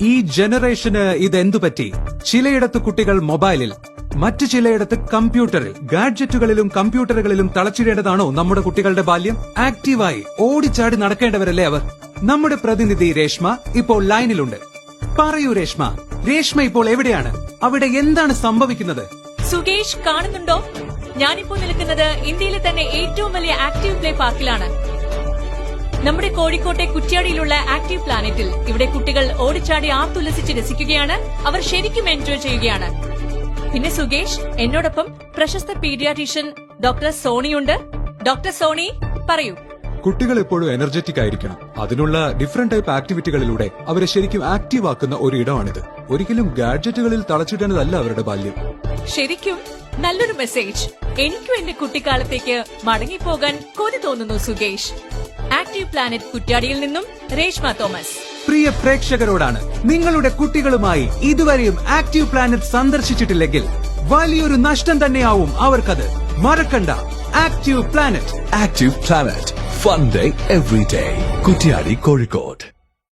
ഈ ജനറേഷന് ഇതെന്തു പറ്റി? ചിലയിടത്ത് കുട്ടികൾ മൊബൈലിൽ, മറ്റു ചിലയിടത്ത് കമ്പ്യൂട്ടറിൽ. ഗാഡ്ജറ്റുകളിലും കമ്പ്യൂട്ടറുകളിലും തളച്ചിടേണ്ടതാണോ നമ്മുടെ കുട്ടികളുടെ ബാല്യം? ആക്റ്റീവായി ഓടിച്ചാടി നടക്കേണ്ടവരല്ലേ അവർ? നമ്മുടെ പ്രതിനിധി രേഷ്മ ഇപ്പോൾ ലൈനിലുണ്ട്. പറയൂ രേഷ്മ, രേഷ്മ ഇപ്പോൾ എവിടെയാണ്? അവിടെ എന്താണ് സംഭവിക്കുന്നത്? സുകേഷ്, കാണുന്നുണ്ടോ? ഞാനിപ്പോൾ നിൽക്കുന്നത് ഇന്ത്യയിലെ തന്നെ ഏറ്റവും വലിയ ആക്റ്റീവ് പ്ലേ പാർക്കിലാണ്. നമ്മുടെ കോഴിക്കോട്ടെ കുറ്റ്യാടിയിലുള്ള ആക്റ്റീവ് പ്ലാനറ്റിൽ. ഇവിടെ കുട്ടികൾ ഓടിച്ചാടി ആർത്തുല്ലസിച്ച് രസിക്കുകയാണ്. അവർ ശരിക്കും എൻജോയ് ചെയ്യുകയാണ്. പിന്നെ സുകേഷ്, എന്നോടൊപ്പം പ്രശസ്ത പീഡിയാട്രീഷ്യൻ ഡോക്ടർ സോണിയുണ്ട്. ഡോക്ടർ സോണി, പറയൂ. കുട്ടികൾ എപ്പോഴും എനർജറ്റിക് ആയിരിക്കണം. അതിനുള്ള ഡിഫറെന്റ് ടൈപ്പ് ആക്ടിവിറ്റികളിലൂടെ അവരെ ശരിക്കും ആക്റ്റീവ് ആക്കുന്ന ഒരു ഇടമാണിത്. ഒരിക്കലും ഗാഡ്ജറ്റുകളിൽ തളച്ചിടേണ്ടതല്ല അവരുടെ ബാല്യം. ശരിക്കും നല്ലൊരു മെസ്സേജ്. എനിക്കും എന്റെ കുട്ടിക്കാലത്തേക്ക് മടങ്ങിപ്പോകാൻ കൊതി തോന്നുന്നു സുകേഷ്. ആക്റ്റീവ് പ്ലാനറ്റ് കുറ്റ്യാടിയിൽ നിന്നും രേഷ്മ തോമസ്. പ്രിയ പ്രേക്ഷകരോടാണ്, നിങ്ങളുടെ കുട്ടികളുമായി ഇതുവരെയും ആക്റ്റീവ് പ്ലാനറ്റ് സന്ദർശിച്ചിട്ടില്ലെങ്കിൽ വലിയൊരു നഷ്ടം തന്നെയാവും അവർക്കത്. മറക്കണ്ട, active planet. Active Planet. Fun day every day. Kuttiadi, Kozhikode.